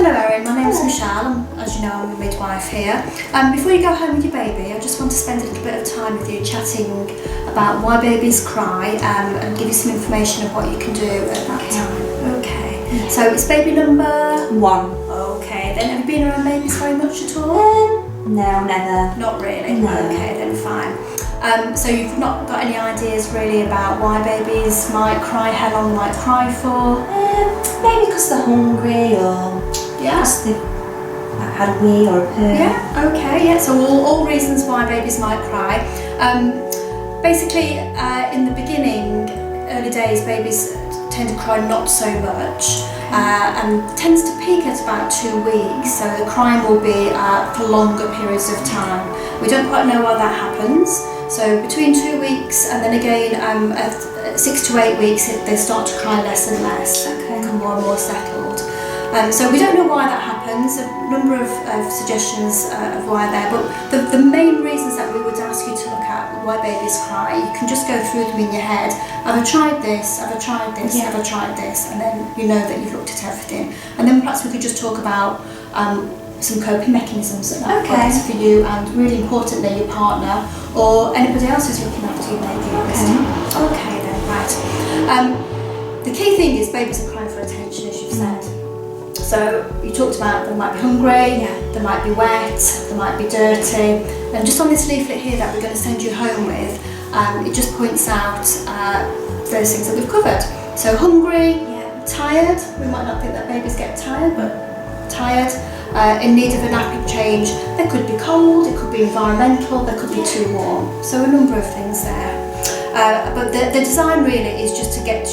Hello Erin, my name is Michelle. As you know, I'm a midwife here. Before you go home with your baby, I just want to spend a little bit of time with you chatting about why babies cry and give you some information of what you can do at that time. Okay. Yeah. So it's baby number 1. Okay, then have you been around babies very much at all? No, never. Not really? No. Okay, then fine. So you've not got any ideas really about why babies might cry, how long they might cry for? Maybe because they're hungry or because they've had a wee or a poo. Yeah, okay, yeah. So all reasons why babies might cry. Basically, in the beginning, early days, babies tend to cry not so much and tends to peak at about 2 weeks. So the crying will be for longer periods of time. We don't quite know why that happens. So between 2 weeks and then again at 6 to 8 weeks they start to cry less and less, become more and more settled. So we don't know why that happens. A number of suggestions of why there, but the main reasons that we would ask you to look at why babies cry, you can just go through them in your head. Have I tried this? Have I tried this? Have I tried this? And then you know that you've looked at everything. And then perhaps we could just talk about some coping mechanisms at that point for you, and really importantly your partner or anybody else who's looking after your baby. Okay then, right. The key thing is babies are crying for attention, as you've said. So you talked about they might be hungry, they might be wet, they might be dirty, and just on this leaflet here that we're going to send you home with, it just points out those things that we've covered. So hungry, tired, we might not think that babies get tired, but tired, in need of a nappy change. They could be cold, it could be environmental, they could be too warm. So a number of things there. But the design really is just to get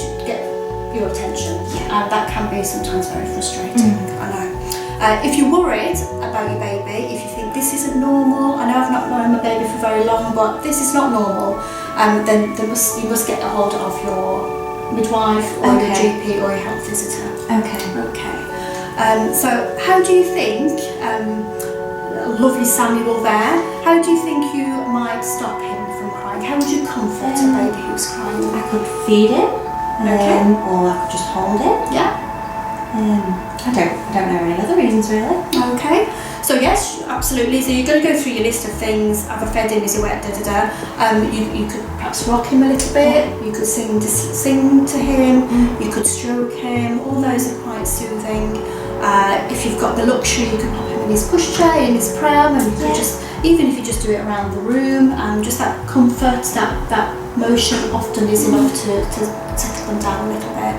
your attention, and that can be sometimes very frustrating. I know. If you're worried about your baby, if you think this isn't normal, I know I've not known my baby for very long, but this is not normal, then you must get a hold of your midwife or your GP or your health visitor. Okay. So how do you think, lovely Samuel there, how do you think you might stop him from crying? How would you comfort a baby who's crying? I could feed him, or I could just hold him. I don't know any other reasons really. Okay. So yes, absolutely. So you're going to go through your list of things. Have I fed him? Is he wet? You could perhaps rock him a little bit. You could sing to him. You could stroke him. All those are quite soothing. If you've got the luxury, you could pop him in his pushchair, in his pram, and you could just, even if you just do it around the room, and just that comfort, that motion often is enough to settle them down a little bit.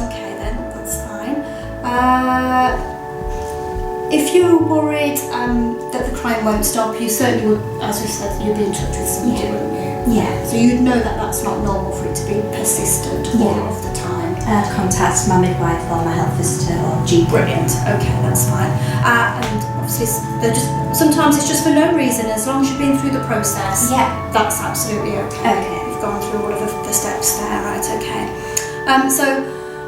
Okay then, that's fine. If you're worried that the crying won't stop, you certainly would, as we said, you'd be in touch with somebody, wouldn't you? So you'd know that that's not normal for it to be persistent all of the time. Contact my midwife or my health visitor or GP. Brilliant. Okay, that's fine. And obviously, sometimes it's just for no reason. As long as you've been through the process, that's absolutely okay. You've gone through all of the steps there, right? Okay. So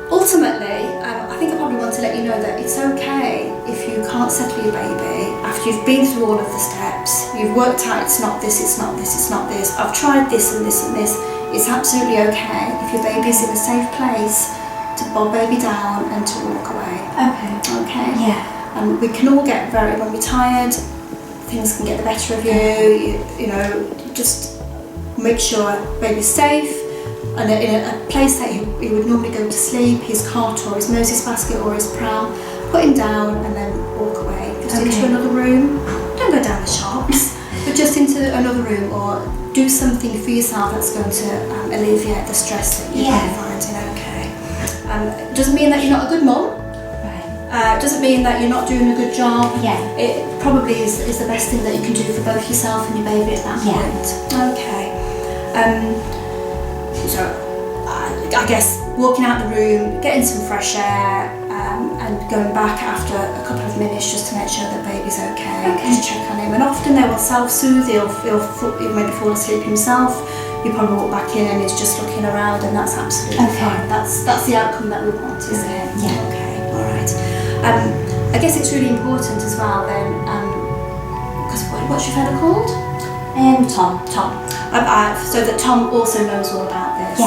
ultimately, I think I probably want to let you know that it's okay if you can't settle your baby after you've been through all of the steps. You've worked out it's not this, it's not this, it's not this. I've tried this and this and this. It's absolutely okay if your baby's in a safe place to bob baby down and to walk away. Okay. And we can all get when we're tired, things can get the better of you. You know, just make sure baby's safe and in a place that he would normally go to sleep, his cot or his Moses basket or his pram. Put him down and then walk away. Just into another room. Don't go down the shops, but just into another room, or do something for yourself that's going to alleviate the stress that you're finding. Okay. Doesn't mean that you're not a good mum. Doesn't mean that you're not doing a good job. It probably is the best thing that you can do for both yourself and your baby at that point. Okay. So I guess walking out the room, getting some fresh air, and going back after a couple of minutes just to make sure that baby's okay. Just check on him, and often they will self-soothe. He'll maybe fall asleep himself. You probably walk back in and he's just looking around, and that's absolutely fine. That's the outcome that we want, isn't it? Okay. All right. I guess it's really important as well then, because what's your fella called? Tom. So that Tom also knows all about this.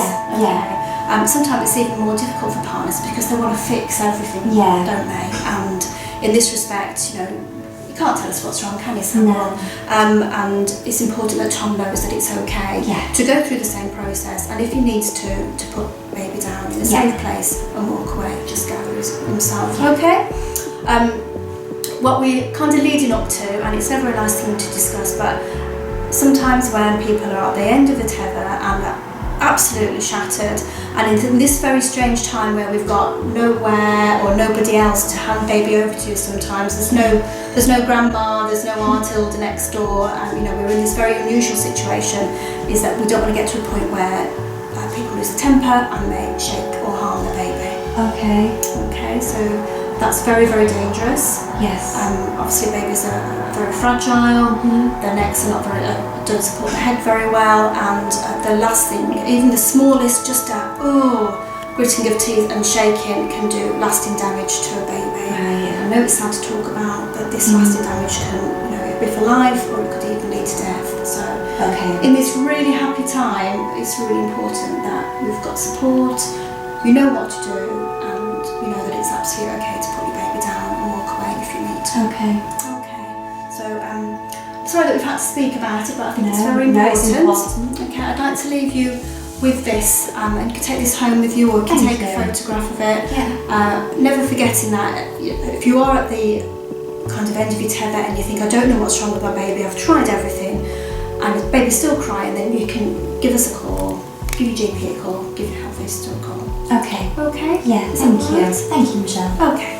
Sometimes it's even more difficult for partners because they want to fix everything, Yeah. don't they? And in this respect, you know, you can't tell us what's wrong, can you, Samuel? No. And it's important that Tom knows that it's okay Yeah. to go through the same process, and if he needs to put baby down in a Yeah. safe place and walk away, just gather himself. Okay. What we're kind of leading up to, and it's never a nice thing to discuss, but sometimes when people are at the end of the tether and they're absolutely shattered, and in this very strange time where we've got nowhere or nobody else to hand baby over to, sometimes there's no grandma, there's no Aunt Hilda next door, and you know, we're in this very unusual situation, is that we don't want to get to a point where people lose their temper and they shake or harm the baby. Okay, so that's very, very dangerous. Yes. Obviously babies are very fragile, their necks are not very, don't support the head very well, and the last thing, even the smallest gritting of teeth and shaking can do lasting damage to a baby. Right. I know it's sad to talk about, but this lasting damage can, you know, be for life, or it could even lead to death. So in this really happy time, it's really important that you've got support, you know what to do, and you know that it's absolutely okay to put your baby down and walk away if you need to. Okay. So, sorry that we've had to speak about it, but I think it's very No, important. it's important. Okay, I'd like to leave you with this, and you can take this home with you, or you can Thank take a you. photograph of it. Yeah. Never forgetting that if you are at the kind of end of your tether and you think, I don't know what's wrong with my baby, I've tried everything, and the baby's still crying, then you can give us a call, give your GP a call, give your health visitor a call. Okay. Okay? Yeah, Is that thank all you. right? Thank you, Michelle. Okay.